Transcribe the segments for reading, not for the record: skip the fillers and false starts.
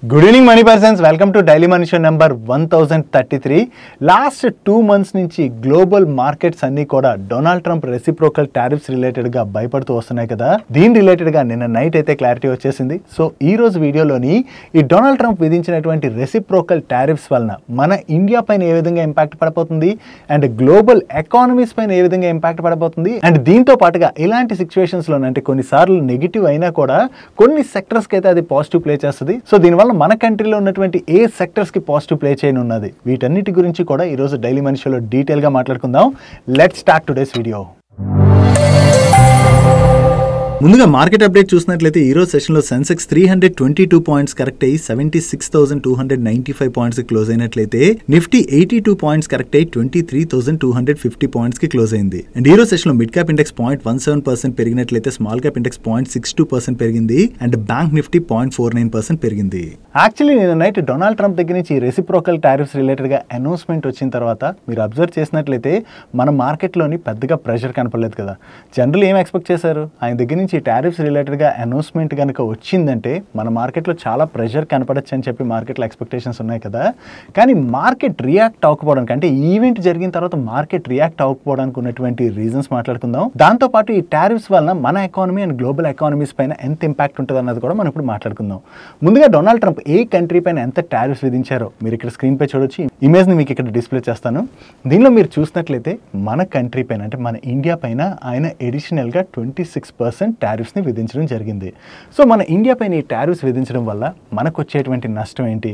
Good evening money persons, welcome to Daily Money Show number 1033. Last 2 months నుంచి global markets అన్ని కూడా Donald Trump reciprocal tariffs related గా భయపడుతూ వస్తున్నాయి కదా. దీని రిలేటెడ్ గా నిన్న నైట్ అయితే క్లారిటీ వచ్చేసింది. సో ఈ రోజు వీడియోలోని ఈ డొనాల్డ్ ట్రంప్ విధించినటువంటి రెసిప్రోకల్ టారిఫ్స్ వలన మన ఇండియా పైన ఏ విధంగా ఇంపాక్ట్ పడబోతుంది అండ్ గ్లోబల్ ఎకానమీస్ పైన ఏ విధంగా ఇంపాక్ట్ పడబోతుంది అండ్ దీంతో పాటుగా ఇలాంటి సిచ్యువేషన్స్ లో అంటే కొన్నిసార్లు నెగిటివ్ అయినా కూడా కొన్ని సెక్టర్స్ కి అయితే అది పాజిటివ్ ప్లే చేస్తుంది. సో దీనివల్ల మన కంట్రీలో ఉన్నటువంటి ఏ సెక్టర్స్ కి పాజిటివ్ ప్లే చేయనున్నది వీటన్నిటి గురించి కూడా ఈ రోజు డైలీ మనీ షోలో డీటెయిల్ గా మాట్లాడుకుందాం. Let's start today's video. ముందుగా మార్కెట్ అప్డేట్ చూసినట్లయితే ఈ రోజు సెషన్లో సెన్సెక్స్ 322 పాయింట్స్ కరెక్ట్ అయ్యి 76,295 పాయింట్స్ కి క్లోజ్ అయినట్లయితే నిఫ్టీ 82 పాయింట్స్ కరెక్ట్ అయ్యి 23,250 పాయింట్స్ కి క్లోజ్ అయింది. అండ్ ఈ రోజు సెషన్లో మిడ్ క్యాప్ ఇండెక్స్ 0.17% పెరిగినట్లయితే స్మాల్ క్యాప్ ఇండెక్స్ 0.62% పెరిగింది అండ్ బ్యాంక్ నిఫ్టీ 0.49% పెరిగింది. యాక్చువల్లీ నేను నైట్ డొనాల్డ్ ట్రంప్ దగ్గర నుంచి రెసిప్రోకల్ టారిఫ్స్ రిలేటెడ్ గా అనౌన్స్మెంట్ వచ్చిన తర్వాత మీరు అబ్జర్వ్ చేసినట్లయితే మన మార్కెట్లోని పెద్దగా ప్రెషర్ కనపడలేదు కదా. జనరల్ ఏం ఎక్స్పెక్ట్ చేశారు, ఆయన దగ్గర నుంచి టారిఫ్స్ రిలేటెడ్గా అనౌన్స్మెంట్ కనుక వచ్చిందంటే మన మార్కెట్లో చాలా ప్రెషర్ కనపడచ్చు అని చెప్పి మార్కెట్లో ఎక్స్పెక్టేషన్స్ ఉన్నాయి కదా. కానీ మార్కెట్ రియాక్ట్ అవ్వకపోవడానికి అంటే ఈవెంట్ జరిగిన తర్వాత మార్కెట్ రియాక్ట్ అవ్వకపోవడానికి ఉన్నటువంటి రీజన్స్ మాట్లాడుకుందాం. దాంతోపాటు ఈ టారిఫ్స్ వలన మన ఎకానమీ అండ్ గ్లోబల్ ఎకానమీస్ పైన ఎంత ఇంపాక్ట్ ఉంటుంది అన్నది కూడా మనం ఇప్పుడు మాట్లాడుకుందాం. ముందుగా డొనాల్డ్ ట్రంప్ ఏ కంట్రీ పైన ఎంత టారిఫ్స్ విధించారో మీరు ఇక్కడ స్క్రీన్ పై చూడొచ్చు. ఇమేజ్ని మీకు ఇక్కడ డిస్ప్లే చేస్తాను. దీనిలో మీరు చూసినట్లయితే మన కంట్రీ పైన అంటే మన ఇండియా పైన ఆయన ఎడిషనల్గా 26% టారిఫ్స్ని విధించడం జరిగింది. సో మన ఇండియా పైన ఈ టారిఫ్స్ విధించడం వల్ల మనకు వచ్చేటువంటి నష్టం ఏంటి?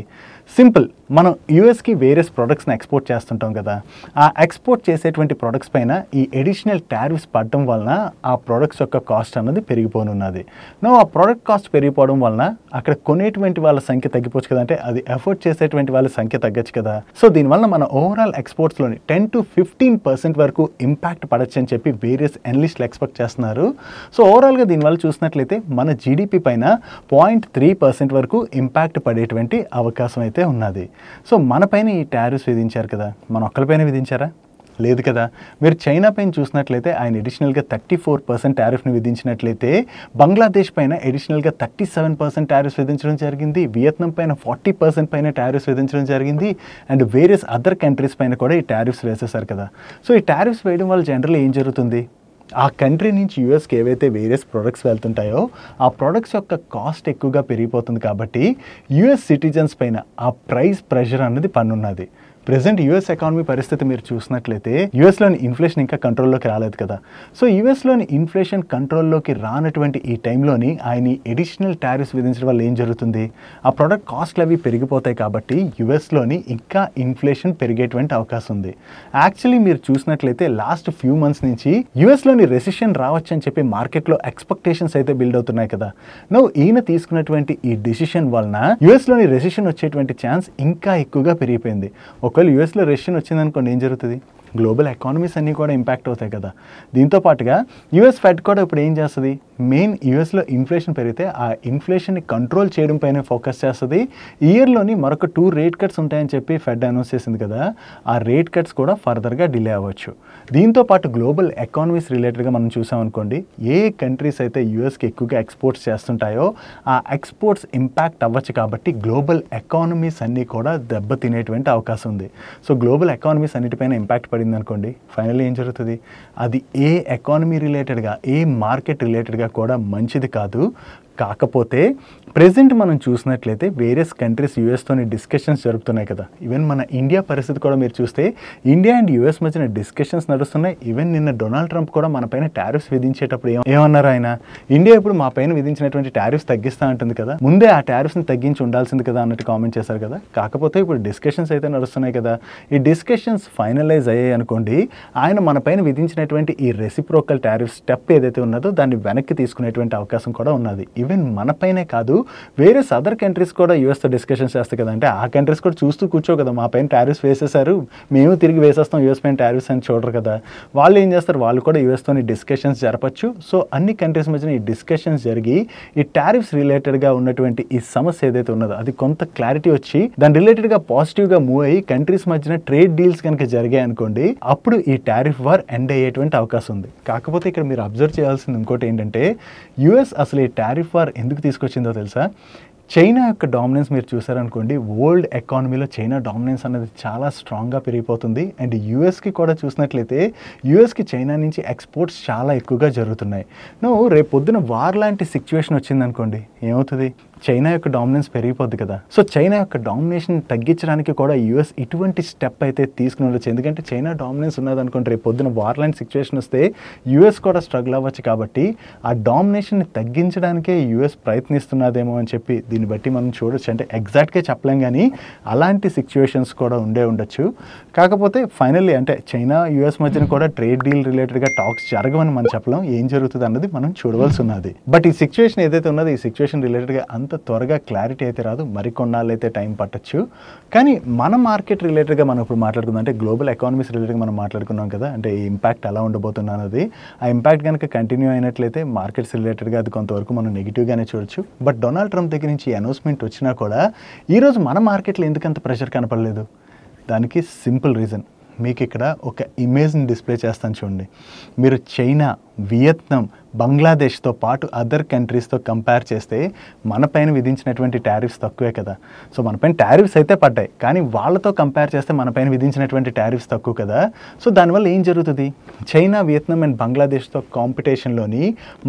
సింపుల్, మనం యూఎస్కి వేరియస్ ప్రొడక్ట్స్ని ఎక్స్పోర్ట్ చేస్తుంటాం కదా. ఆ ఎక్స్పోర్ట్ చేసేటువంటి ప్రొడక్ట్స్ పైన ఈ ఎడిషనల్ టారిఫ్స్ పడడం వలన ఆ ప్రొడక్ట్స్ యొక్క కాస్ట్ అన్నది పెరిగిపోనున్నది. ఆ ప్రొడక్ట్ కాస్ట్ పెరిగిపోవడం వలన అక్కడ కొనేటువంటి వాళ్ళ సంఖ్య తగ్గిపోవచ్చు కదా, అంటే అది ఎఫోర్డ్ చేసేటువంటి వాళ్ళ సంఖ్య తగ్గచ్చు కదా. సో దీనివల్ల మన ఓవరాల్ ఎక్స్పోర్ట్స్లోని 10 to 15% వరకు ఇంపాక్ట్ పడచ్చు అని చెప్పి వేరియస్ అనలిస్టులు ఎక్స్పెక్ట్ చేస్తున్నారు. సో ఓవరాల్గా దీనివల్ల చూసినట్లయితే మన జీడిపి పైన 0.3% వరకు ఇంపాక్ట్ పడేటువంటి అవకాశం అయితే ఉన్నది. సో మన పైన ఈ టారిఫ్స్ విధించారు కదా, మన ఒక్కరిపైన విధించారా? లేదు కదా. మీరు చైనా పైన చూసినట్లయితే ఆయన ఎడిషనల్గా 34% టారిఫ్ని విధించినట్లయితే బంగ్లాదేశ్ పైన ఎడిషనల్గా 37% టారిఫ్స్ విధించడం జరిగింది. వియత్నాం పైన 40% పైన టారిఫ్స్ విధించడం జరిగింది అండ్ వేరియస్ అదర్ కంట్రీస్ పైన కూడా ఈ టారిఫ్స్ వేసేసారు కదా. సో ఈ టారిఫ్స్ వేయడం వల్ల జనరల్ ఏం జరుగుతుంది, ఆ కంట్రీ నుంచి యూఎస్కి ఏవైతే వేరియస్ ప్రొడక్ట్స్ వెళ్తుంటాయో ఆ ప్రొడక్ట్స్ యొక్క కాస్ట్ ఎక్కువగా పెరిగిపోతుంది కాబట్టి యూఎస్ సిటిజన్స్ పైన ఆ ప్రైస్ ప్రెషర్ అనేది పన్నున్నది. ప్రెసెంట్ యూఎస్ ఎకానమీ పరిస్థితి మీరు చూసినట్లయితే యూఎస్లోని ఇన్ఫ్లేషన్ ఇంకా కంట్రోల్లోకి రాలేదు కదా. సో యూఎస్లోని ఇన్ఫ్లేషన్ కంట్రోల్లోకి రానటువంటి ఈ టైంలోని ఆయన ఎడిషనల్ టారిఫ్స్ విధించడం వల్ల ఏం జరుగుతుంది, ఆ ప్రోడక్ట్ కాస్ట్లు అవి పెరిగిపోతాయి కాబట్టి యూఎస్లోని ఇంకా ఇన్ఫ్లేషన్ పెరిగేటువంటి అవకాశం ఉంది. యాక్చువల్లీ మీరు చూసినట్లయితే లాస్ట్ ఫ్యూ మంత్స్ నుంచి యూఎస్లోని రెసిషన్ రావచ్చు అని చెప్పి మార్కెట్లో ఎక్స్పెక్టేషన్స్ అయితే బిల్డ్ అవుతున్నాయి కదా. ఈయన తీసుకున్నటువంటి ఈ డిసిషన్ వలన యూఎస్లోని రెసిషన్ వచ్చేటువంటి ఛాన్స్ ఇంకా ఎక్కువగా పెరిగిపోయింది. ఒకవేళ యూఎస్లో రెసిషన్ వచ్చిందనుకోండి ఏం జరుగుతుంది, గ్లోబల్ ఎకానమీస్ అన్నీ కూడా ఇంపాక్ట్ అవుతాయి కదా. దీంతో పాటుగా యూఎస్ ఫెడ్ కూడా ఇప్పుడు ఏం చేస్తుంది, మెయిన్ యూఎస్లో ఇన్ఫ్లేషన్ పెరిగితే ఆ ఇన్ఫ్లేషన్ని కంట్రోల్ చేయడం పైన ఫోకస్ చేస్తుంది. ఇయర్లోని మరొక 2 రేట్ కట్స్ ఉంటాయని చెప్పి ఫెడ్ అనౌన్స్ చేసింది కదా. ఆ రేట్ కట్స్ కూడా ఫర్దర్గా డిలే అవ్వచ్చు. దీంతో పాటు గ్లోబల్ ఎకానమీస్ రిలేటెడ్గా మనం చూసామనుకోండి, ఏ కంట్రీస్ అయితే యూఎస్కి ఎక్కువగా ఎక్స్పోర్ట్స్ చేస్తుంటాయో ఆ ఎక్స్పోర్ట్స్ ఇంపాక్ట్ అవ్వచ్చు కాబట్టి గ్లోబల్ ఎకానమీస్ అన్నీ కూడా దెబ్బతినేటువంటి అవకాశం ఉంది. సో గ్లోబల్ ఎకానమీస్ అన్నిటిపైన ఇంపాక్ట్ పడింది అనుకోండి, ఫైనల్లీ ఏం జరుగుతుంది, అది ఏ ఎకానమీ రిలేటెడ్గా ఏ మార్కెట్ రిలేటెడ్గా కూడా మంచిది కాదు. కాకపోతే ప్రెజెంట్ మనం చూసినట్లయితే వేరియస్ కంట్రీస్ యూఎస్తోని డిస్కషన్స్ జరుగుతున్నాయి కదా. ఈవెన్ మన ఇండియా పరిస్థితి కూడా మీరు చూస్తే ఇండియా అండ్ యూఎస్ మధ్యన డిస్కషన్స్ నడుస్తున్నాయి. ఈవెన్ నిన్న డొనాల్డ్ ట్రంప్ కూడా మన పైన టారిఫ్స్ విధించేటప్పుడు ఏమన్నారు ఆయన, ఇండియా ఇప్పుడు మా పైన విధించినటువంటి టారిఫ్స్ తగ్గిస్తా ఉంటుంది కదా, ముందే ఆ టారిఫ్స్ని తగ్గించి ఉండాల్సింది కదా అన్నట్టు కామెంట్ చేశారు కదా. కాకపోతే ఇప్పుడు డిస్కషన్స్ అయితే నడుస్తున్నాయి కదా. ఈ డిస్కషన్స్ ఫైనలైజ్ అయ్యాయి అనుకోండి, ఆయన మన పైన విధించినటువంటి ఈ రెసిప్రోకల్ టారిఫ్ స్టెప్ ఏదైతే ఉన్నదో దాన్ని వెనక్కి తీసుకునేటువంటి అవకాశం కూడా ఉన్నది. ఈవెన్ మన పైనే కాదు వేరియస్ అదర్ కంట్రీస్ కూడా యూఎస్తో డిస్కషన్స్ చేస్తాయి కదా. అంటే ఆ కంట్రీస్ కూడా చూస్తూ కూర్చో కదా, మా పైన టారిఫ్స్ వేసేసారు మేము తిరిగి వేసేస్తాం యూఎస్ పైన టారిఫ్స్ అని చూడరు కదా. వాళ్ళు ఏం చేస్తారు, వాళ్ళు కూడా యూఎస్తోని డిస్కషన్స్ జరపచ్చు. సో అన్ని కంట్రీస్ మధ్యన ఈ డిస్కషన్స్ జరిగి ఈ టారిఫ్స్ రిలేటెడ్గా ఉన్నటువంటి ఈ సమస్య ఏదైతే ఉన్నదో అది కొంత క్లారిటీ వచ్చి దాని రిలేటెడ్గా పాజిటివ్గా మూవ్ అయ్యి కంట్రీస్ మధ్యన ట్రేడ్ డీల్స్ కనుక జరిగాయి అనుకోండి, అప్పుడు ఈ టారిఫ్ వార్ ఎండ్ అయ్యేటువంటి అవకాశం ఉంది. కాకపోతే ఇక్కడ మీరు అబ్జర్వ్ చేయాల్సింది ఇంకోటి ఏంటంటే, యూఎస్ అసలు ఈ టారిఫ్ వార్ ఎందుకు తీసుకొచ్చిందో తెలుసా? చైనా యొక్క డామినెన్స్ మీరు చూసారనుకోండి, వరల్డ్ ఎకానమీలో చైనా డామినెన్స్ అనేది చాలా స్ట్రాంగ్గా పెరిగిపోతుంది. అండ్ యూఎస్కి కూడా చూసినట్లయితే యూఎస్కి చైనా నుంచి ఎక్స్పోర్ట్స్ చాలా ఎక్కువగా జరుగుతున్నాయి. రేపు పొద్దున వార్ లాంటి సిచ్యువేషన్ వచ్చిందనుకోండి, ఏమవుతుంది? చైనా యొక్క డామినెన్స్ పెరిగిపోద్ది కదా. సో చైనా యొక్క డామినేషన్ తగ్గించడానికి కూడా యూఎస్ ఇటువంటి స్టెప్ అయితే తీసుకుని ఉండొచ్చు. ఎందుకంటే చైనా డామినెన్స్ ఉన్నదనుకోండి, రేపు పొద్దున వార్ లాంటి సిచ్యువేషన్ వస్తే యూఎస్ కూడా స్ట్రగుల్ అవ్వచ్చు. కాబట్టి ఆ డామినేషన్ని తగ్గించడానికే యూఎస్ ప్రయత్నిస్తున్నదేమో అని చెప్పి దీన్ని బట్టి మనం చూడొచ్చు. అంటే ఎగ్జాక్ట్గా చెప్పలేం, కానీ అలాంటి సిచ్యువేషన్స్ కూడా ఉండొచ్చు. కాకపోతే ఫైనల్లీ అంటే చైనా యూఎస్ మధ్యన కూడా ట్రేడ్ డీల్ రిలేటెడ్గా టాక్స్ జరగవని మనం చెప్పలేం. ఏం జరుగుతుంది అన్నది మనం చూడవలసి ఉన్నది. బట్ ఈ సిచ్యువేషన్ ఏదైతే ఉన్నదో, ఈ సిచ్యువేషన్ రిలేటెడ్గా అంత త్వరగా క్లారిటీ అయితే రాదు, మరికొన్నాళ్ళు అయితే టైం పట్టచ్చు. కానీ మన మార్కెట్ రిలేటెడ్గా మనం ఇప్పుడు మాట్లాడుకుందాం. అంటే గ్లోబల్ ఎకానమీస్ రిలేటెడ్గా మనం మాట్లాడుకున్నాం కదా, అంటే ఈ ఇంపాక్ట్ ఎలా ఉండబోతుంది అన్నది. ఆ ఇంపాక్ట్ కనుక కంటిన్యూ అయినట్లయితే మార్కెట్స్ రిలేటెడ్గా అది కొంతవరకు మనం నెగిటివ్గానే చూడొచ్చు. బట్ డొనాల్డ్ ట్రంప్ దగ్గర నుంచి అనౌన్స్మెంట్ వచ్చినా కూడా ఈరోజు మన మార్కెట్లో ఎందుకంత ప్రెషర్ కనపడలేదు? దానికి సింపుల్ రీజన్. మీకు ఇక్కడ ఒక ఇమేజ్ని డిస్ప్లే చేస్తాను చూడండి. మీరు చైనా, వియత్నాం, బంగ్లాదేశ్తో పాటు అదర్ కంట్రీస్తో కంపేర్ చేస్తే మన పైన విధించినటువంటి టారిఫ్స్ తక్కువే కదా. సో మన పైన టారిఫ్స్ అయితే పడ్డాయి, కానీ వాళ్ళతో కంపేర్ చేస్తే మన పైన విధించినటువంటి టారిఫ్స్ తక్కువ కదా. సో దానివల్ల ఏం జరుగుతుంది? చైనా, వియత్నాం అండ్ బంగ్లాదేశ్తో కాంపిటీషన్లోని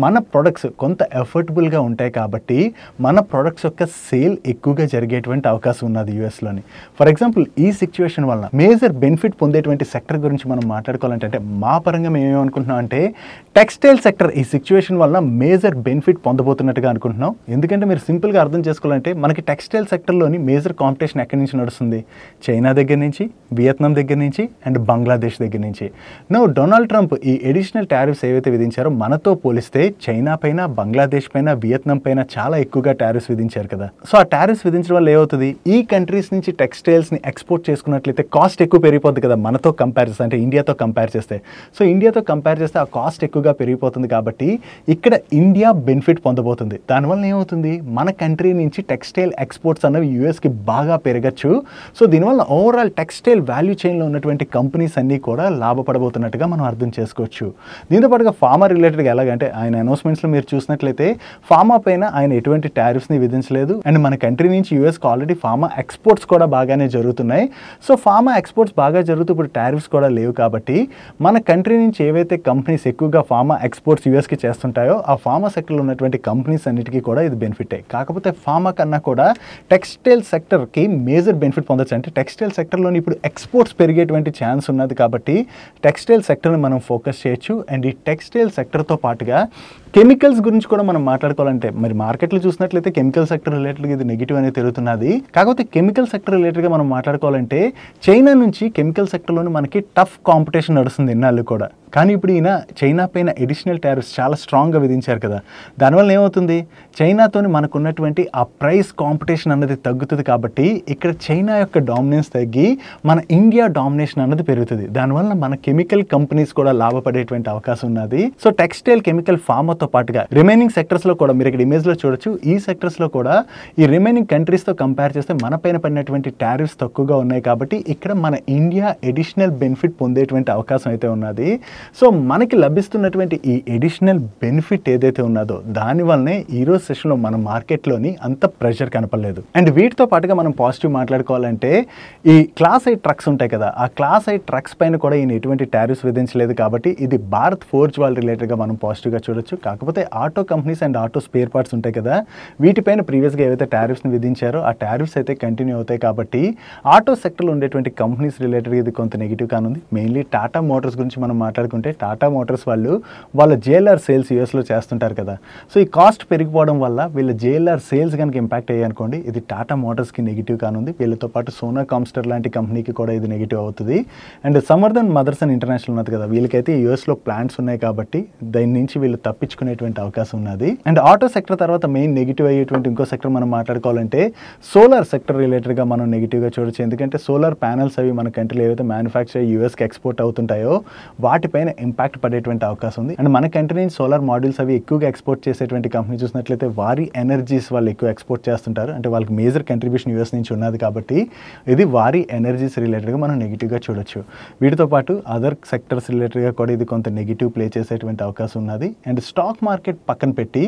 మన ప్రొడక్ట్స్ కొంత ఎఫర్టబుల్గా ఉంటాయి. కాబట్టి మన ప్రొడక్ట్స్ యొక్క సేల్ ఎక్కువగా జరిగేటువంటి అవకాశం ఉన్నది యూఎస్లోని. ఫర్ ఎగ్జాంపుల్, ఈ సిచ్యువేషన్ వల్ల మేజర్ బెనిఫిట్ పొందేటువంటి సెక్టర్ గురించి మనం మాట్లాడుకోవాలంటే, అంటే మా పరంగా మేము ఏమనుకుంటున్నాం అంటే టెక్స్టైల్ సెక్టర్ ఈ సిచ్యువేషన్ వల్ల మేజర్ బెనిఫిట్ పొందబోతున్నట్టుగా అనుకుంటున్నాం. ఎందుకంటే మీరు సింపుల్గా అర్థం చేసుకోవాలంటే మనకి టెక్స్టైల్ సెక్టర్లోని మేజర్ కాంపిటీషన్ ఎక్కడి నుంచి నడుస్తుంది? చైనా దగ్గర నుంచి, వియత్నాం దగ్గర నుంచి అండ్ బంగ్లాదేశ్ దగ్గర నుంచి. డొనాల్డ్ ట్రంప్ ఈ అడిషనల్ టారిఫ్స్ ఏవైతే విధించారో మనతో పోలిస్తే చైనా పైన, బంగ్లాదేశ్ పైన, వియత్నాం పైన చాలా ఎక్కువగా టారిఫ్స్ విధించారు కదా. సో ఆ టారిఫ్స్ విధించడం వల్ల ఏమవుతుంది? ఈ కంట్రీస్ నుంచి టెక్స్టైల్స్ని ఎక్స్పోర్ట్ చేసుకున్నట్లయితే కాస్ట్ ఎక్కువ పెరిగిపోద్ది కదా మనతో కంపేర్ చేస్తే, అంటే ఇండియాతో కంపేర్ చేస్తే. సో ఇండియాతో కంపేర్ చేస్తే ఆ కాస్ట్ ఎక్కువగా పెరిగిపోతుంది. కాబట్టి ఇక్కడ ఇండియా బెనిఫిట్ పొందబోతుంది. దానివల్ల ఏమవుతుంది? మన కంట్రీ నుంచి టెక్స్టైల్ ఎక్స్పోర్ట్స్ అనేవి యూఎస్కి బాగా పెరగచ్చు. సో దీనివల్ల ఓవరాల్ టెక్స్టైల్ వాల్యూ చైన్లో ఉన్నటువంటి కంపెనీస్ అన్నీ కూడా లాభపడబోతున్నట్టుగా మనం అర్థం చేసుకోవచ్చు. దీంతో పాటుగా ఫార్మా రిలేటెడ్గా ఎలాగంటే ఆయన అనౌన్స్మెంట్స్లో మీరు చూసినట్లయితే ఫార్మా పైన ఆయన ఎటువంటి టారిఫ్స్ని విధించలేదు. అండ్ మన కంట్రీ నుంచి యూఎస్కి ఆల్రెడీ ఫార్మా ఎక్స్పోర్ట్స్ కూడా బాగానే జరుగుతున్నాయి. సో ఫార్మా ఎక్స్పోర్ట్స్ బాగా జరుగుతూ ఇప్పుడు టారిఫ్స్ కూడా లేవు. కాబట్టి మన కంట్రీ నుంచి ఏవైతే కంపెనీస్ ఎక్కువగా ఫార్మా ఎక్స్పోర్ట్స్ యూఎస్కి చేస్తుంటాయో ఆ ఫార్మా సెక్టర్లో ఉన్నటువంటి కంపెనీస్ అన్నిటికీ కూడా ఇది బెనిఫిటే. కాకపోతే ఫార్మా కన్నా కూడా టెక్స్టైల్ సెక్టర్కి మేజర్ బెనిఫిట్ పొందొచ్చు. అంటే టెక్స్టైల్ సెక్టర్లోని ఇప్పుడు ఎక్స్పోర్ట్స్ పెరిగేటువంటి ఛాన్స్ ఉన్నది. కాబట్టి టెక్స్టైల్ సెక్టర్ని మనం ఫోకస్ చేయొచ్చు. అండ్ ఈ టెక్స్టైల్ సెక్టర్తో పాటుగా కెమికల్స్ గురించి కూడా మనం మాట్లాడుకోవాలంటే, మరి మార్కెట్లో చూసినట్లయితే కెమికల్ సెక్టర్ రిలేటెడ్గా ఇది నెగిటివ్ అనేది తెలుస్తున్నది. కాకపోతే కెమికల్ సెక్టర్ రిలేటెడ్గా మనం మాట్లాడుకోవాలంటే చైనా నుంచి కెమికల్ సెక్టర్లోని మనకి టఫ్ కాంపిటీషన్ నడుస్తుంది ఇన్నాళ్ళు కూడా. కానీ ఇప్పుడు ఈయన చైనా పైన అడిషనల్ టారిఫ్స్ చాలా స్ట్రాంగ్గా విధించారు కదా. దానివల్ల ఏమవుతుంది? చైనాతోని మనకున్నటువంటి ఆ ప్రైస్ కాంపిటీషన్ అన్నది తగ్గుతుంది. కాబట్టి ఇక్కడ చైనా యొక్క డామినెన్స్ తగ్గి మన ఇండియా డామినేషన్ అన్నది పెరుగుతుంది. దానివల్ల మన కెమికల్ కంపెనీస్ కూడా లాభపడేటువంటి అవకాశం ఉన్నది. సో టెక్స్టైల్, కెమికల్, ఫార్మాతో పాటుగా రిమైనింగ్ సెక్టర్స్లో కూడా మీరు ఇక్కడ ఇమేజ్లో చూడొచ్చు. ఈ సెక్టర్స్లో కూడా ఈ రిమైనింగ్ కంట్రీస్తో కంపేర్ చేస్తే మన పైన పడినటువంటి టారిఫ్స్ తక్కువగా ఉన్నాయి. కాబట్టి ఇక్కడ మన ఇండియా అడిషనల్ బెనిఫిట్ పొందేటువంటి అవకాశం అయితే ఉన్నది. సో మనకి లభిస్తున్నటువంటి ఈ అడిషనల్ బెనిఫిట్ ఏదైతే ఉన్నదో దానివల్లనే ఈరోజు సెషన్లో మన మార్కెట్లోని అంత ప్రెషర్ కనపడలేదు. అండ్ వీటితో పాటుగా మనం పాజిటివ్ మాట్లాడుకోవాలంటే ఈ క్లాస్ 8 ట్రక్స్ ఉంటాయి కదా, ఆ క్లాస్ 8 ట్రక్స్ పైన కూడా ఈయన ఎటువంటి టారిఫ్స్ విధించలేదు. కాబట్టి ఇది భారత్ ఫోర్జ్ వాళ్ళ రిలేటెడ్గా మనం పాజిటివ్గా చూడొచ్చు. కాకపోతే auto companies and auto spare parts ఉంటాయి కదా, వీటిపైన ప్రీవియస్గా ఏవైతే టారిఫ్స్ని విధించారో ఆ టారిఫ్స్ అయితే కంటిన్యూ అవుతాయి. కాబట్టి ఆటో సెక్టర్లో ఉండేటువంటి కంపెనీస్ రిలేటెడ్గా ఇది కొంత నెగిటివ్ కానుంది. మెయిన్లీ టాటా మోటార్స్ గురించి మనం మాట్లాడుకుంటే టాటా మోటార్స్ వాళ్ళు వాళ్ళ జేఎల్ఆర్ సేల్స్ యూఎస్లో చేస్తుంటారు కదా. సో ఈ కాస్ట్ పెరిగిపోవడం వల్ల వీళ్ళ జేఎల్ఆర్ సేల్స్ కనుక ఇంపాక్ట్ అయ్యాయి అనుకోండి, ఇది టాటా మోటార్స్కి నెగిటివ్ కానుంది. వీళ్ళతో పాటు సోనా కామ్స్టర్ లాంటి కంపెనీకి కూడా ఇది నెగిటివ్ అవుతుంది. అండ్ సమర్థన్ మదర్సన్ ఇంటర్నేషనల్ ఉన్నది కదా, వీళ్ళకైతే యూఎస్లో ప్లాంట్స్ ఉన్నాయి కాబట్టి దాని నుంచి వీళ్ళు తప్పించుకునేటువంటి అవకాశం ఉన్నది. అండ్ ఆటో సెక్టర్ తర్వాత మెయిన్ నెగిటివ్ అయ్యేటువంటి ఇంకో సెక్టర్ మనం మాట్లాడుకోవాలంటే సోలార్ సెక్టర్ రిలేటెడ్గా మనం నెగిటివ్గా చూడొచ్చు. ఎందుకంటే సోలార్ ప్యానల్స్ అవి మన కంట్రీలో ఏవైతే మ్యానుఫ్యాక్చర్ యూఎస్కి ఎక్స్పోర్ట్ అవుతుంటాయో వాటిపైన ఇంపాక్ట్ పడేటువంటి అవకాశం అవకాశం ఉంది. అండ్ మన కంట్రీ నుంచి సోలార్ మాడ్యూల్స్ అవి ఎక్కువగా ఎక్స్పోర్ట్ చేసేటువంటి కంపెనీ చూసినట్లయితే వారి ఎనర్జీస్ వాళ్ళు ఎక్కువ ఎక్స్పోర్ట్ చేస్తుంటారు. అంటే వాళ్ళకి మేజర్ కంట్రిబ్యూషన్ యూఎస్ నుంచి ఉన్నది కాబట్టి ఇది వారి ఎనర్జీస్ రిలేటెడ్గా మనం నెగిటివ్గా చూడొచ్చు. వీటితో పాటు అదర్ సెక్టర్స్ రిలేటెడ్గా కూడా ఇది కొంత నెగిటివ్ ప్లే చేసేటువంటి అవకాశం ఉన్నది. అండ్ స్టాక్ మార్కెట్ పక్కన పెట్టి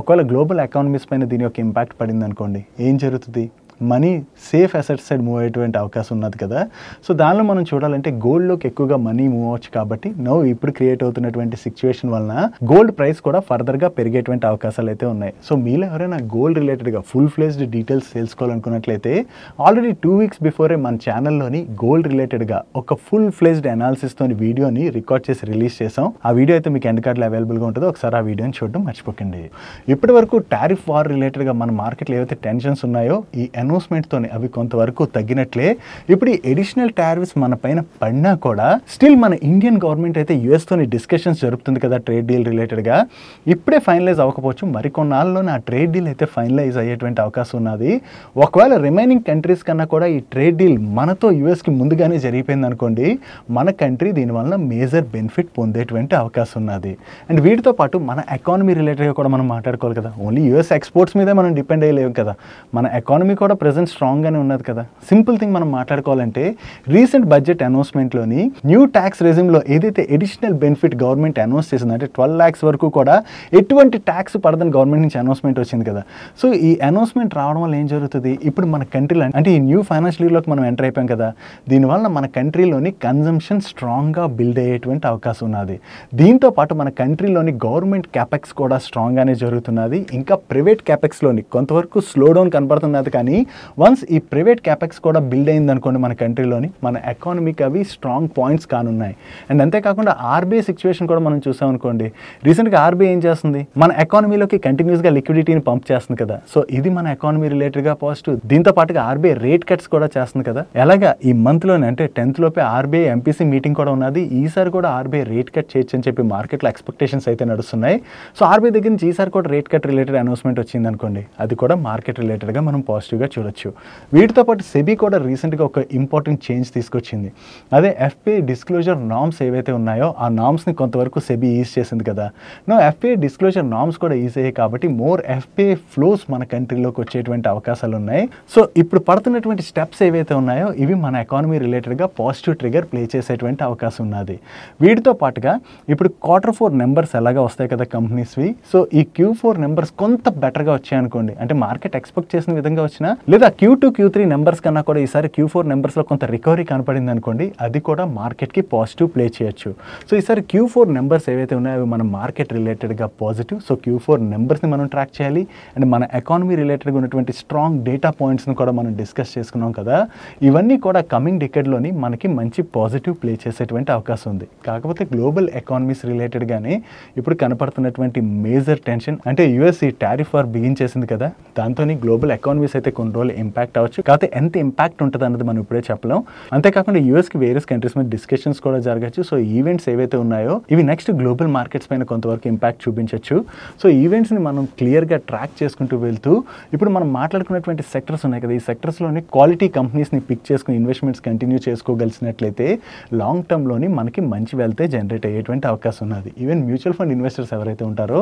ఒకవేళ గ్లోబల్ ఎకానమీస్ పైన దీని యొక్క ఇంపాక్ట్ పడింది అనుకోండి, ఏం జరుగుతుంది? Money safe assets side move అయ్యేటువంటి అవకాశం ఉన్నది కదా. సో దానిలో మనం చూడాలంటే గోల్డ్లోకి ఎక్కువగా మనీ మూవ్ అవచ్చు కాబట్టి ఇప్పుడు క్రియేట్ అవుతున్నటువంటి సిచ్యువేషన్ వలన గోల్డ్ ప్రైస్ కూడా ఫర్దర్గా పెరిగేటువంటి అవకాశాలు అయితే ఉన్నాయి. సో మీలో ఎవరైనా గోల్డ్ రిలేటెడ్గా ఫుల్ ఫ్లెజ్డ్ డీటెయిల్స్ తెలుసుకోవాలనుకున్నట్లయితే ఆల్రెడీ 2 వీక్స్ బిఫోరే మన ఛానల్లోని గోల్డ్ రిలేటెడ్గా ఒక ఫుల్ ఫ్లెజ్డ్ అనాలిసిస్తోని వీడియోని రికార్డ్ చేసి రిలీజ్ చేసాం. ఆ వీడియో అయితే మీకు ఎండ్ కార్డ్లో అవైలబుల్గా ఉంటుందో ఒకసారి ఆ వీడియోని చూడడం మర్చిపోకండి. ఇప్పటి వరకు టారిఫ్ వార్ రిలేటెడ్గా మన మార్కెట్లో ఏవైతే టెన్షన్స్ ఉన్నాయో ఈ అనౌన్స్మెంట్తోనే అవి కొంతవరకు తగ్గినట్లే. ఇప్పుడు ఈ ఎడిషనల్ టారిఫ్స్ మన పైన పడినా కూడా స్టిల్ మన ఇండియన్ గవర్నమెంట్ అయితే యుఎస్తోని డిస్కషన్స్ జరుపుతుంది కదా ట్రేడ్ డీల్ రిలేటెడ్గా. ఇప్పుడే ఫైనలైజ్ అవ్వకపోవచ్చు, మరికొన్నాళ్ళలోనే ఆ ట్రేడ్ డీల్ అయితే ఫైనలైజ్ అయ్యేటువంటి అవకాశం ఉన్నది. ఒకవేళ రిమైనింగ్ కంట్రీస్ కన్నా కూడా ఈ ట్రేడ్ డీల్ మనతో యుఎస్కి ముందుగానే జరిగిపోయింది అనుకోండి, మన కంట్రీ దీనివల్ల మేజర్ బెనిఫిట్ పొందేటువంటి అవకాశం ఉన్నది. అండ్ వీటితో పాటు మన ఎకానమీ రిలేటెడ్గా కూడా మనం మాట్లాడుకోవాలి కదా. ఓన్లీ యుఎస్ ఎక్స్పోర్ట్స్ మీదే మనం డిపెండ్ అయ్యలేము కదా, మన ఎకానమీ కూడా ప్రెజెంట్ స్ట్రాంగ్గానే ఉన్నది కదా. సింపుల్ థింగ్ మనం మాట్లాడుకోవాలంటే రీసెంట్ బడ్జెట్ అనౌన్స్మెంట్లోని న్యూ ట్యాక్స్ రెజిమ్లో ఏదైతే ఎడిషనల్ బెనిఫిట్ గవర్నమెంట్ అనౌన్స్ చేసింది, అంటే 12 lakhs వరకు కూడా ఎటువంటి ట్యాక్స్ పడదని గవర్నమెంట్ నుంచి అనౌన్స్మెంట్ వచ్చింది కదా. సో ఈ అనౌన్స్మెంట్ రావడం వల్ల ఏం జరుగుతుంది, ఇప్పుడు మన కంట్రీలో అంటే ఈ న్యూ ఫైనాన్షియల్ ఇయర్లోకి మనం ఎంటర్ అయిపోయాం కదా, దీనివల్ల మన కంట్రీలోని కన్జంప్షన్ స్ట్రాంగ్గా బిల్డ్ అయ్యేటువంటి అవకాశం ఉన్నది. దీంతో పాటు మన కంట్రీలోని గవర్నమెంట్ క్యాపెక్స్ కూడా స్ట్రాంగ్గానే జరుగుతున్నది. ఇంకా ప్రైవేట్ క్యాపెక్స్లోని కొంతవరకు స్లో డౌన్ కనబడుతున్నది. కానీ వన్స్ ఈ ప్రైవేట్ క్యాపెక్స్ కూడా బిల్డ్ అయింది అనుకోండి మన కంట్రీలోని, మన ఎకానమీకి అవి స్ట్రాంగ్ పాయింట్స్ కానున్నాయి. అండ్ అంతేకాకుండా ఆర్బీఐ సిచ్యువేషన్ కూడా మనం చూసాం అనుకోండి, రీసెంట్గా ఆర్బీఐ ఏం చేస్తుంది, మన ఎకానమీలోకి కంటిన్యూస్గా లిక్విడిటీని పంప్ చేస్తుంది కదా. సో ఇది మన ఎకానమీ రిలేటెడ్గా పాజిటివ్. దీంతో పాటుగా ఆర్బీఐ రేట్ కట్స్ కూడా చేస్తుంది కదా. ఎలాగా ఈ మంత్లోనే అంటే 10th లోపే ఆర్బీఐ ఎంపీసీ మీటింగ్ కూడా ఉన్నది. ఈసారి కూడా ఆర్బీఐ రేట్ కట్ చేయొచ్చు అని చెప్పి మార్కెట్లో ఎక్స్పెక్టేషన్స్ అయితే నడుస్తున్నాయి. సో ఆర్బీఐ దగ్గర నుంచి ఈసారి కూడా రేట్ కట్ రిలేటెడ్ అనౌన్స్మెంట్ వచ్చింది అనుకోండి, అది కూడా మార్కెట్ రిలేటెడ్గా మనం పాజిటివ్గా చూడొచ్చు. వీటితో పాటు సెబీ కూడా రీసెంట్గా ఒక ఇంపార్టెంట్ చేంజ్ తీసుకొచ్చింది. అదే ఎఫ్పిఐ డిస్క్లోజర్ నార్మ్స్ ఏవైతే ఉన్నాయో ఆ నార్మ్స్ని కొంతవరకు సెబీ ఈజ్ చేసింది కదా. ఎఫ్పిఐ డిస్క్లోజర్ నార్మ్స్ కూడా ఈజ్ అయ్యాయి కాబట్టి మోర్ ఎఫ్పిఐ ఫ్లోస్ మన కంట్రీలోకి వచ్చేటువంటి అవకాశాలు ఉన్నాయి. సో ఇప్పుడు పడుతున్నటువంటి స్టెప్స్ ఏవైతే ఉన్నాయో ఇవి మన ఎకానమీ రిలేటెడ్గా పాజిటివ్ ట్రిగర్ ప్లే చేసేటువంటి అవకాశం ఉన్నది. వీటితో పాటుగా ఇప్పుడు Q4 నెంబర్స్ ఎలాగా వస్తాయి కదా కంపెనీస్వి. సో ఈ Q4 నెంబర్స్ కొంత బెటర్గా వచ్చాయనుకోండి, అంటే మార్కెట్ ఎక్స్పెక్ట్ చేసిన విధంగా వచ్చినా లేదా Q2 Q3 నెంబర్స్ కన్నా కూడా ఈసారి Q4 నెంబర్స్లో కొంత రికవరీ కనపడింది అనుకోండి, అది కూడా మార్కెట్కి పాజిటివ్ ప్లే చేయొచ్చు. సో ఈసారి Q4 నెంబర్స్ ఏవైతే ఉన్నాయో అవి మన మార్కెట్ రిలేటెడ్గా పాజిటివ్. సో Q4 నెంబర్స్ని మనం ట్రాక్ చేయాలి. అండ్ మన ఎకానమీ రిలేటెడ్గా ఉన్నటువంటి స్ట్రాంగ్ డేటా పాయింట్స్ని కూడా మనం డిస్కస్ చేసుకున్నాం కదా. ఇవన్నీ కూడా కమింగ్ డికెడ్లోని మనకి మంచి పాజిటివ్ ప్లే చేసేటువంటి అవకాశం ఉంది. కాకపోతే గ్లోబల్ ఎకానమీస్ రిలేటెడ్గానే ఇప్పుడు కనపడుతున్నటువంటి మేజర్ టెన్షన్ అంటే యుఎస్ ఈ టారిఫ్ వార్ బిగిన్ చేసింది కదా, దాంతో గ్లోబల్ ఎకానమీస్ అయితే కొన్ని రోజులు ఇంపాక్ట్ అవ్వచ్చు. కాకపోతే ఎంత ఇంపాక్ట్ ఉంటుంది అన్నది మనం ఇప్పుడే చెప్పలేం. అంతేకాకుండా యూఎస్కి వేరియస్ కంట్రీస్ మీద డిస్కషన్స్ కూడా జరగచ్చు. సో ఈవెంట్స్ ఏవైతే ఉన్నాయో ఇవి నెక్స్ట్ గ్లోబల్ మార్కెట్స్ పైన కొంతవరకు ఇంపాక్ట్ చూపించవచ్చు. సో ఈవెంట్స్ని మనం క్లియర్గా ట్రాక్ చేసుకుంటూ వెళ్తూ ఇప్పుడు మనం మాట్లాడుకున్నటువంటి సెక్టర్స్ ఉన్నాయి కదా, ఈ సెక్టర్స్లోని క్వాలిటీ కంపెనీస్ని పిక్ చేసుకుని ఇన్వెస్ట్మెంట్స్ కంటిన్యూ చేసుకోగలిసినట్లయితే లాంగ్ టర్మ్లోని మనకి మంచి వెల్తే జనరేట్ అయ్యేటువంటి అవకాశం ఉన్నది. ఈవెన్ మ్యూచువల్ ఫండ్ ఇన్వెస్టర్స్ ఎవరైతే ఉంటారో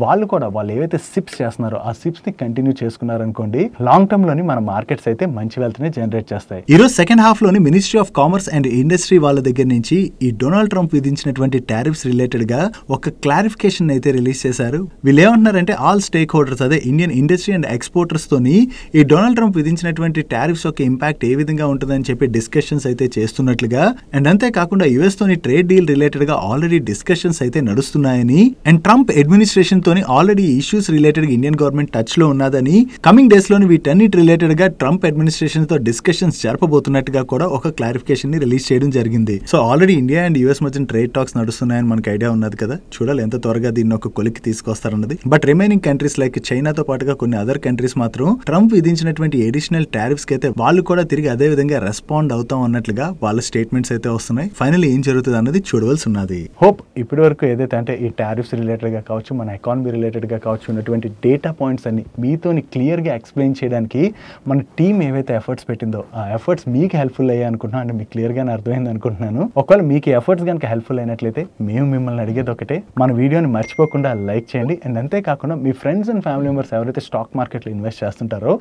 వాళ్ళు కూడా వాళ్ళు ఏవైతే సిప్స్ చేస్తున్నారో ఆ సిప్స్ని కంటిన్యూ చేసుకున్నారనుకోండి, లాంగ్ టర్మ్లోని మన మార్కెట్స్ అయితే మంచి వెల్త్ని జనరేట్ చేస్తాయి. ఈరోజు సెకండ్ హాఫ్లోని ministry of commerce and industry వాళ్ళ దగ్గర నుంచి ఈ డొనాల్డ్ ట్రంప్ విధించినటువంటి టారిఫ్స్ రిలేటెడ్ గా ఒక క్లారిఫికేషన్ అయితే రిలీజ్ చేశారు. వీళ్ళు ఏమంటున్నారంటే ఆల్ స్టేక్ హోల్డర్స్ అదే ఇండియన్ ఇండస్ట్రీ అండ్ ఎక్స్పోర్టర్స్ తోని ఈ డొనాల్డ్ ట్రంప్ విధించినటువంటి టారిఫ్స్ యొక్క ఇంపాక్ట్ ఏ విధంగా ఉంటుందని చెప్పి డిస్కషన్స్ అయితే చేస్తున్నట్లుగా, అండ్ అంతేకాకుండా యుఎస్ తోని ట్రేడ్ డీల్ రిలేటెడ్ గా ఆల్రెడీ డిస్కషన్స్ అయితే నడుస్తున్నాయని, అండ్ ట్రంప్ అడ్మినిస్ట్రేషన్ తోని already issues related Indian government touch లో ఉన్నదని, కమింగ్ డేస్ లోని వీటన్నిటి రిలేటెడ్ గా ట్రంప్ అడ్మినిస్ట్రేషన్ తో డిస్కషన్స్ జరపబోతున్నట్టుగా కూడా ఒక క్లారిఫికేషన్ ని రిలీజ్ చేయడం జరిగింది. So already India and US మధ్య ట్రేడ్ టాక్స్ నడుస్తున్నాయని మనకు ఐడియా ఉన్నది కదా. చూడాలి ఎంత త్వరగా దీన్ని ఒక కొలికి తీసుకొస్తారన్నది. బట్ రిమైనింగ్ కంట్రీస్ లైక్ చైనాతో పాటుగా కొన్ని అదర్ కంట్రీస్ మాత్రం ట్రంప్ విధించినటువంటి ఎడిషనల్ టారిఫ్స్ కి అయితే వాళ్ళు కూడా తిరిగి అదే విధంగా రెస్పాండ్ అవుతాం అన్నట్లుగా వాళ్ళ స్టేట్మెంట్స్ అయితే వస్తున్నాయి. ఫైనల్ ఏం జరుగుతుంది అన్నది చూడవలసి ఉన్నది. హోప్ ఇప్పటి వరకు ఏదైతే అంటే ఈ టారిఫ్స్ రిలేటెడ్ గా కావచ్చు, మన ఎకానమీ రిలేటెడ్ గా కావచ్చు ఉన్నటువంటి డేటా పాయింట్స్ అన్ని మీతోని క్లియర్ గా ఎక్స్ప్లెయిన్ చేయడానికి మన టీం ఏవైతే ఎఫర్ట్స్ పెట్టిందో ఆ ఎఫర్ట్స్ మీకు హెల్ప్ఫుల్ అయ్యాయి అనుకుంటున్నాను. అంటే మీకు క్లియర్గానే అర్థమైంది అనుకుంటున్నాను. ఒకవేళ మీకు ఎఫర్ట్స్ కనుక హెల్ప్ఫుల్ అయినట్లయితే మేము మిమ్మల్ని అడిగేది ఒకటే, మన వీడియోని మర్చిపోకుండా లైక్ చేయండి. అండ్ అంతేకాకుండా మీ ఫ్రెండ్స్ అండ్ ఫ్యామిలీ మెంబర్స్ ఎవరైతే స్టాక్ మార్కెట్లో ఇన్వెస్ట్ చేస్తుంటారో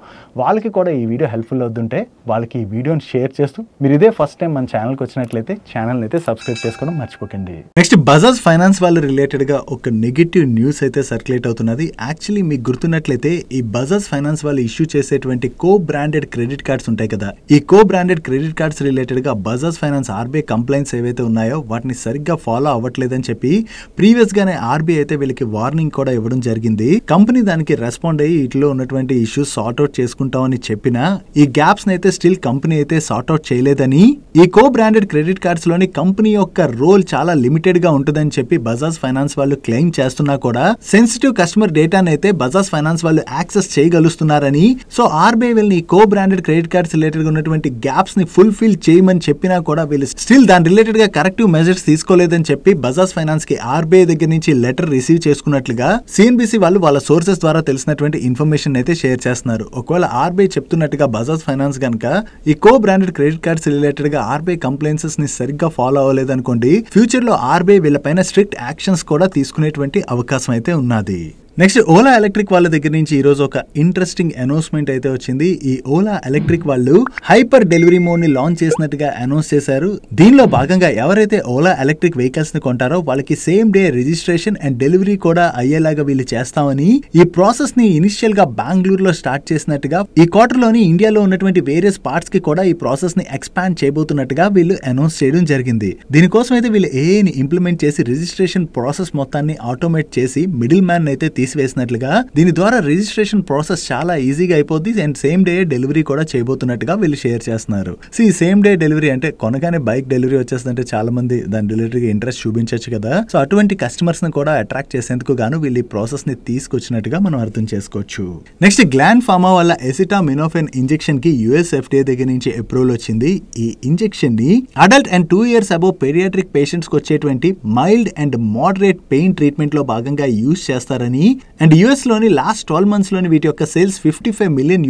వాళ్ళకి కూడా ఈ వీడియో హెల్ప్ఫుల్ అవుతుంటే వాళ్ళకి ఈ వీడియోని షేర్ చేస్తూ, మీరు ఇదే ఫస్ట్ టైం మన ఛానల్కి వచ్చినట్లయితే ఛానల్ని అయితే సబ్స్క్రైబ్ చేసుకోవడం మర్చిపోకండి. నెక్స్ట్ బజాజ్ ఫైనాన్స్ వాళ్ళు రిలేటెడ్ గా ఒక నెగటివ్ న్యూస్ అయితే సర్క్యులేట్ అవుతున్నది. యాక్చువల్లీ మీకు గుర్తున్నట్లయితే ఈ బజాజ్ ఫైనాన్స్ వాళ్ళు ఇష్యూ చేసేటువంటి కో బ్రాండెడ్ క్రెడిట్ కార్డ్స్ ఉంటాయి కదా, ఈ co branded credit cards related గా బజాజ్ ఫైనాన్స్ ఆర్బీఐ కంప్లైంట్స్ ఏవైతే ఉన్నాయో వాటిని సరిగ్గా ఫాలో అవ్వట్లేదని చెప్పి ప్రీవియస్ గానే ఆర్బీఐ అయితే వీళ్ళకి వార్నింగ్ కూడా ఇవ్వడం జరిగింది. కంపెనీ దానికి రెస్పాండ్ అయ్యి ఇట్లో ఉన్నటువంటి ఇష్యూస్ సార్ట్ అవుట్ చేసుకుంటామని చెప్పినా ఈ గ్యాప్స్ అయితే స్టిల్ కంపెనీ అయితే సార్ట్ అవుట్ చేయలేదని, ఈ కో బ్రాండెడ్ క్రెడిట్ కార్డ్స్ లోని కంపెనీ యొక్క రోల్ చాలా లిమిటెడ్ గా ఉంటుందని చెప్పి బజాజ్ ఫైనాన్స్ వాళ్ళు క్లెయిమ్ చేస్తున్నా కూడా సెన్సిటివ్ కస్టమర్ డేటాను అయితే బజాజ్ ఫైనాన్స్ వాళ్ళు యాక్సెస్ చేయగలుగుతున్నారని, సో ఆర్బీఐ వీళ్ళని co branded credit cards related గా ఉన్నటువంటి గ్యాప్స్ ని ఫుల్ఫిల్ చేయమని చెప్పినా కూడా వీళ్ళు స్టిల్ దాని రిలేటెడ్ గా కరెక్టివ్ మెజర్స్ తీసుకోలేదని చెప్పి బజాజ్ ఫైనాన్స్ కి ఆర్బీఐ దగ్గర నుంచి లెటర్ రిసీవ్ చేసుకున్నట్లుగా సిఎన్బిసి వాళ్ళు వాళ్ళ సోర్సెస్ ద్వారా తెలిసినటువంటి ఇన్ఫర్మేషన్ అయితే షేర్ చేస్తున్నారు. ఒకవేళ ఆర్బీఐ చెప్తున్నట్టుగా బజాజ్ ఫైనాన్స్ కనుక ఈ co branded credit cards related గా ఆర్బీఐ కంప్లైన్సెస్ ని సరిగ్గా ఫాలో అవ్వలేదనుకోండి, ఫ్యూచర్ లో ఆర్బీఐ వీళ్ళపైన స్ట్రిక్ట్ యాక్షన్స్ కూడా తీసుకునేటువంటి అవకాశం అయితే ఉన్నది. నెక్స్ట్ ఓలా ఎలక్ట్రిక్ వాళ్ళ దగ్గర నుంచి ఈ రోజు ఒక ఇంట్రెస్టింగ్ అనౌన్స్మెంట్ అయితే వచ్చింది. ఈ ఓలా ఎలక్ట్రిక్ వాళ్ళు హైపర్ డెలివరీ మోడ్ ని లాంచ్ చేసినట్టుగా అనౌన్స్ చేశారు. దీనిలో భాగంగా ఎవరైతే ఓలా ఎలక్ట్రిక్ వెహికల్స్ ని కొంటారో వాళ్ళకి same day registration and delivery కూడా అయ్యేలాగా వీళ్ళు చేస్తామని, ఈ ప్రాసెస్ ని ఇనిషియల్ గా బెంగళూరులో స్టార్ట్ చేసినట్టుగా, ఈ క్వార్టర్ లోని ఇండియాలో ఉన్నటువంటి వేరియస్ పార్ట్స్ కి కూడా ఈ ప్రాసెస్ ని ఎక్స్పాండ్ చేయబోతున్నట్టుగా వీళ్ళు అనౌన్స్ చేయడం జరిగింది. దీనికోసం అయితే వీళ్ళు ఏఐని ఇంప్లిమెంట్ చేసి రిజిస్ట్రేషన్ ప్రాసెస్ మొత్తాన్ని ఆటోమేట్ చేసి మిడిల్ మ్యాన్ అయితే తీసివేసినట్లుగా, దీని ద్వారా రిజిస్ట్రేషన్ ప్రాసెస్ చాలా ఈజీగా అయిపోద్ది అండ్ సేమ్ డే డెలివరీ కూడా చేయబోతున్నట్టుగా వీళ్ళు షేర్ చేస్తున్నారు. సో ఈ సేమ్ డే డెలివరీ అంటే కొనగానే బైక్ డెలివరీ వచ్చేస్తుందంటే చాలా మంది దాని రిలేటెడ్ గా ఇంట్రెస్ట్ చూపించవచ్చు కదా, సో అటువంటి కస్టమర్స్ ని కూడా అట్రాక్ట్ చేసేందుకు గాను వీళ్ళు ఈ ప్రాసెస్ ని తీసుకొచ్చినట్టుగా మనం అర్థం చేసుకోవచ్చు. నెక్స్ట్ గ్లాండ్ ఫార్మా వల్ల ఎసిటామినోఫెన్ ఇంజెక్షన్ కి యుఎస్ ఎఫ్డీఏ దగ్గర నుంచి అప్రూవల్ వచ్చింది. ఈ ఇంజెక్షన్ ని adult and 2 years above paediatric patients కి వచ్చేటువంటి mild and moderate pain treatment లో భాగంగా యూజ్ చేస్తారని, అండ్ యుఎస్ లోని లాస్ట్ 12 months లోని వీటి యొక్క సేల్స్ $55 million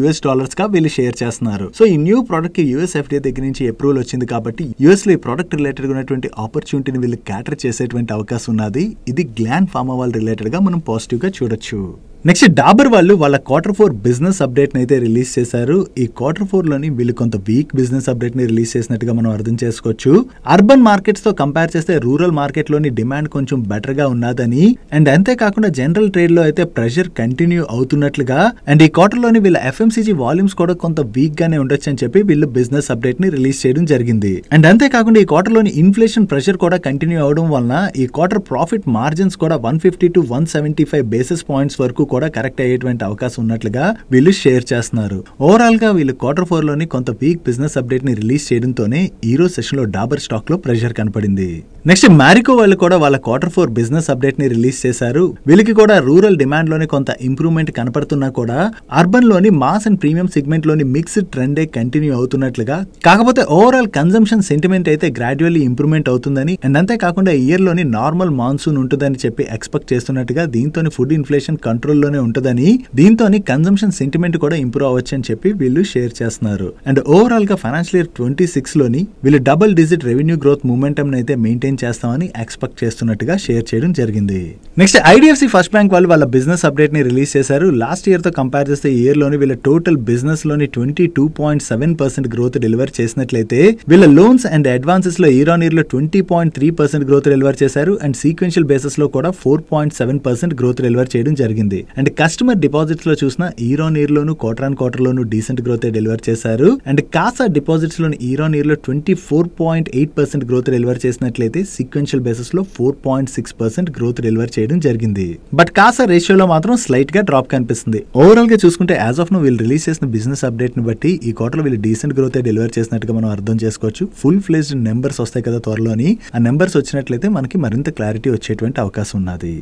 గా వీళ్ళు షేర్ చేస్తున్నారు. సో ఈ న్యూ ప్రొడక్ట్ కి యుఎస్ ఎఫ్డీఏ దగ్గర నుంచి అప్రూవల్ వచ్చింది కాబట్టి యుఎస్ లో ఈ ప్రొడక్ట్ రిలేటెడ్ గా ఉన్నటువంటి ఆపర్చునిటీని వీళ్ళు క్యాటర్ చేసేటువంటి అవకాశం ఉన్నది. ఇది గ్లాండ్ ఫార్మా వాళ్ళ రిలేటెడ్ గా మనం పాజిటివ్ గా చూడొచ్చు. నెక్స్ట్ డాబర్ వాళ్ళు వాళ్ళ Q4 బిజినెస్ అప్డేట్ అయితే రిలీజ్ చేశారు. ఈ Q4 లోని వీళ్ళు కొంత వీక్ బిజినెస్ అప్డేట్ ని రిలీజ్ చేసినట్టుగా మనం అర్థం చేసుకోవచ్చు. అర్బన్ మార్కెట్స్ తో కంపేర్ చేస్తే రూరల్ మార్కెట్ లోని డిమాండ్ కొంచెం బెటర్ గా ఉన్నదని, అండ్ అంతేకాకుండా జనరల్ ట్రేడ్ లో అయితే ప్రెషర్ కంటిన్యూ అవుతున్నట్లుగా, అండ్ ఈ క్వార్టర్ లోని వీళ్ళ ఎఫ్ఎంసీజీ వాల్యూమ్స్ కూడా కొంత వీక్ గానే ఉండొచ్చు అని చెప్పి వీళ్ళు బిజినెస్ అప్డేట్ ని రిలీజ్ చేయడం జరిగింది. అండ్ అంతేకాకుండా ఈ క్వార్టర్ లోని ఇన్ఫ్లేషన్ ప్రెషర్ కూడా కంటిన్యూ అవడం వలన ఈ క్వార్టర్ ప్రాఫిట్ మార్జిన్స్ కూడా 150 to 175 basis points వరకు కూడా కరెక్ట్ అయ్యేటువంటి అవకాశం ఉన్నట్లుగా వీళ్ళు షేర్ చేస్తున్నారు. ఓవరాల్ గా వీళ్ళు Q4 లోని కొంత వీక్ బిజినెస్ అప్డేట్ ని రిలీజ్ చేయడంతోనే ఈ రోజు సెషన్ లో డాబర్ స్టాక్ లో ప్రెషర్ కనపడింది. నెక్స్ట్ మ్యారికో వాళ్ళు కూడా వాళ్ళ Q4 బిజినెస్ అప్డేట్ ని రిలీజ్ చేశారు. వీళ్ళకి కూడా రూరల్ డిమాండ్ లోని కొంత ఇంప్రూవ్మెంట్ కనపడుతున్నా కూడా అర్బన్ లోని మాస్ అండ్ ప్రీమియం సెగ్మెంట్ లోని మిక్స్డ్ ట్రెండే కంటిన్యూ అవుతున్నట్లుగా, కాకపోతే ఓవరాల్ కన్జంప్షన్ సెంటిమెంట్ అయితే గ్రాడ్యువల్లీ ఇంప్రూవ్మెంట్ అవుతుందని, అండ్ అంతేకాకుండా ఇయర్ లోని నార్మల్ మాన్సూన్ ఉంటుందని చెప్పి ఎక్స్పెక్ట్ చేస్తున్నట్టుగా, దీంతో ఫుడ్ ఇన్ఫ్లేషన్ కంట్రోల్లోనే ఉంటుందని, దీంతో కన్జంప్షన్ సెంటిమెంట్ కూడా ఇంప్రూవ్ అవ్వచ్చు అని చెప్పి వీళ్ళు షేర్ చేస్తున్నారు. అండ్ ఓవరాల్ గా ఫైనాన్షియల్ ఇయర్ 26 లోని వీళ్ళు double digit revenue growth momentum అయితే మెయింటైన్ చేస్తామని ఎక్స్పెక్ట్ చేస్తున్నట్టుగా షేర్ చేయడం జరిగింది. నెక్స్ట్ ఐడిఎఫ్సి ఫస్ట్ బ్యాంక్ వాళ్ళు వాళ్ళ బిజినెస్ అప్డేట్ ని రిలీజ్ చేశారు. లాస్ట్ ఇయర్ తో కంపేర్ చేస్తే ఈ ఇయర్ లోని వీళ్ళ టోటల్ బిజినెస్ లోని 22.7% గ్రోత్ డెలివర్ చేసినట్లయితే, వీళ్ళ లోన్స్ అండ్ అడ్వాన్సెస్ లో ఇయర్ ఆన్ ఇయర్ లో 20.3% గ్రోత్ డెలివర్ చేశారు. అండ్ సీక్వెన్షియల్ బేసిస్ లో కూడా 4.7% గ్రోత్ డెలివర్ చేయడం జరిగింది. అండ్ కస్టమర్ డిపాజిట్స్ లో చూసిన year on year loan quarter loan decent growth deliver చేశారు. అండ్ కాసా డిపాజిట్స్ లోని ఇయర్ ఆన్ ఇయర్ లో 24.8% గ్రోత్ డెలివర్ చేసినట్లయితే సీక్వెన్షియల్ బేసిస్ లో 4.6% గ్రోత్ డెలివర్ చేయడం జరిగింది. బట్ కాసా రేషియోలో మాత్రం స్లైట్ గా డ్రాప్ కనిపిస్తుంది. ఓవరాల్ గా చూసుకుంటే యాజ్ ఆఫ్ నో వీళ్ళు రిలీజ్ చేసిన బిజినెస్ అప్డేట్ ని బట్టి ఈ క్వార్టర్ లో వీళ్ళు డీసెంట్ గ్రోత్ డెలివర్ చేసినట్టుగా మనం అర్థం చేసుకోవచ్చు. ఫుల్ ఫ్లెజ్డ్ నెంబర్స్ వస్తాయి కదా త్వరలోని, ఆ నెంబర్స్ వచ్చినట్లయితే మనకి మరింత క్లారిటీ వచ్చేటువంటి అవకాశం ఉన్నది.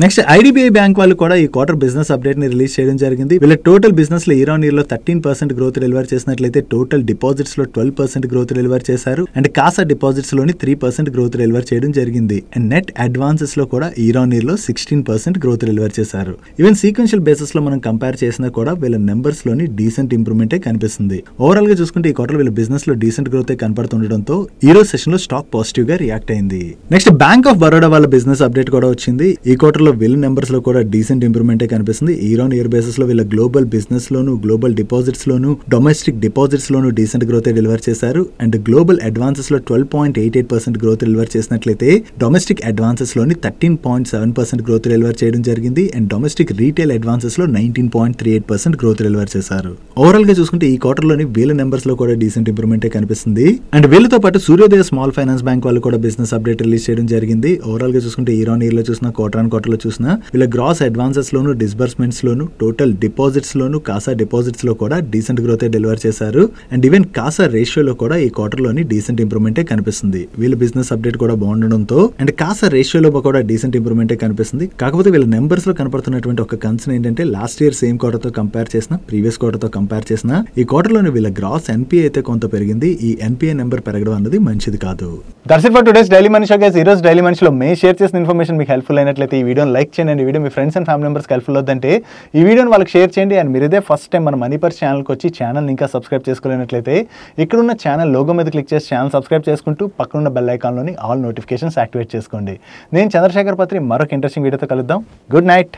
నెక్స్ట్ ఐడిబిఐ బ్యాంక్ వాళ్ళు కూడా ఈ క్వార్టర్ బిజినెస్ అప్డేట్ ని రిలీజ్ చేయడం జరిగింది. వీళ్ళ టోటల్ బిజినెస్ లో ఇయర్ ఆన్ ఇయర్ లో 13% గ్రోత్ డెలివర్ చేసినట్లయితే టోటల్ డిపాజిట్స్ లో 12% గ్రోత్ డెలివర్ చేశారు. అండ్ కాసా డిపాజిట్స్ లోని 3% గ్రోత్ డెలివర్ చేయడం జరిగింది. అండ్ నెట్ అడ్వాన్సెస్ లో కూడా ఇయర్ ఆన్ ఇయర్ లో 16% గ్రోత్ డెలివర్ చేశారు. ఈవెన్ సీక్వెన్షియల్ బేసిస్ లో మనం కంపేర్ చేసినా కూడా వీళ్ళ నెంబర్స్ లోని డీసెంట్ ఇంప్రూవ్మెంటే కనిపిస్తుంది. ఓవరాల్ గా చూసుకుంటే ఈ క్వార్టర్ వీళ్ళ బిజినెస్ లో డీసెంట్ గ్రోత్ కనపడుతుండటంతో ఈ రోజు సెషన్ లో స్టాక్ పాజిటివ్ గా రియాక్ట్ అయింది. నెక్స్ట్ బ్యాంక్ ఆఫ్ బరోడా వాళ్ళ బిజినెస్ అప్డేట్ కూడా వచ్చింది. ఈ క్వార్టర్ లో వీళ్ళ నెంబర్స్ లో కూడా డీసెంట్ ఇంప్రూవ్మెంటే కనిపిస్తుంది. ఇయర్ ఆన్ ఇయర్ బేసిస్ లో వీళ్ళ గ్లోబల్ బిజినెస్ లోను, గ్లోబల్ డిపాజిట్స్ లోను, డొమెస్టిక్ డిపాజిట్స్ లోను డీసెంట్ గ్రోత్ డెలివర్ చేశారు. అండ్ గ్లోబల్ అడ్వాన్సెస్ లో 12.88% గ్రోత్ డెలివర్ చేసినట్లయితే డొమెస్టిక్ అడ్వాన్సెస్ లోని 13.7% గ్రోత్ డెలివర్ చేయడం జరిగింది. అండ్ డొమెస్టిక్ రీటైల్ అడ్వాన్సెస్ లో 19.38% గ్రోత్ డెలివర్ చేశారు. ఓవరాల్ గా చూసుకుంటే ఈ క్వార్టర్ లోని వీళ్ళ నెంబర్స్ లో కూడా డీసెంట్ ఇంప్రూవ్మెంటే కనిపిస్తుంది. అండ్ వీళ్ళతో పాటు సూర్యోదయ స్మాల్ ఫైనాన్స్ బ్యాంక్ వాళ్ళు కూడా బిజినెస్ అప్డేట్ రిలీజ్ చేయడం జరిగింది. ఓవరాల్ గా చూసుకుంటే ఇయర్ ఆన్ ఇయర్ లో చూసిన క్వార్టర్ ఆన్ క్వార్టర్ లో చూసిన వీళ్ళ గ్రాస్ అడ్వాన్సెస్ లోను, డిస్బర్స్మెంట్స్ లోను, టోటల్ డిపాజిట్స్ లోను, కాసా డిపాజిట్స్ లో కూడా డీసెంట్ గ్రోత్ డెలివర్ చేశారు. అండ్ ఈవెన్ కాసా రేషియోలో కూడా ఈ క్వార్టర్ లోని డీసెంట్ ఇంప్రూవ్మెంటే కనిపిస్తుంది. వీళ్ళ బిజినెస్ అప్డేట్ కూడా బాగుండడంతో అండ్ కాసా రేషియోలో కూడా డీసెంట్ ఇంప్రూవ్మెంటే కనిపిస్తుంది. కాకపోతే వీళ్ళ నెంబర్స్ లో కనపడుతున్నటువంటి ఒక కన్సర్న్ ఏంటంటే లాస్ట్ ఇయర్ సేమ్ క్వార్టర్ తో కంపేర్ చేసిన, ప్రీవియస్ క్వార్టర్ తో కంపేర్ చేసిన ఈ క్వార్టర్ లోని వీళ్ళ గ్రాస్ ఎన్పిఏ అయితే కొంత పెరిగింది. ఈ ఎన్పిఏ నెంబర్ పెరగడం అనేది మంచిది కాదు. That's it for today's daily money show guys. ఈ రోజు డైలీ మనీ షోలో మేము షేర్ చేసిన ఇన్ఫర్మేషన్ మీకు హెల్ప్ఫుల్ అయినట్లయితే ఈ వీడియోని లైక్ చేయండి. ఈ video me friends and family మెంబర్స్కి హెల్ప్ఫుల్ అవుతుందంటే ఈ వీడియోని వాళ్ళకి షేర్ చేయండి. అండ్ మీరు ఇదే ఫస్ట్ టైం మన మనీ పర్స్ ఛానల్కి వచ్చి ఛానల్ ఇంకా సబ్స్క్రైబ్ చేసుకోలేనట్లయితే ఇక్కడున్న ఛానల్ లోగో మీద క్లిక్ చేసి ఛానల్ సబ్స్క్రైబ్ చేసుకుంటూ పక్కనున్న బెల్ ఐకాన్లోని ఆల్ నోటిఫికేషన్స్ యాక్టివేట్ చేసుకోండి. నేను చంద్రశేఖర్ పత్రి మరొక ఇంట్రెస్టింగ్ వీడియోతో కలుద్దాం. Good night.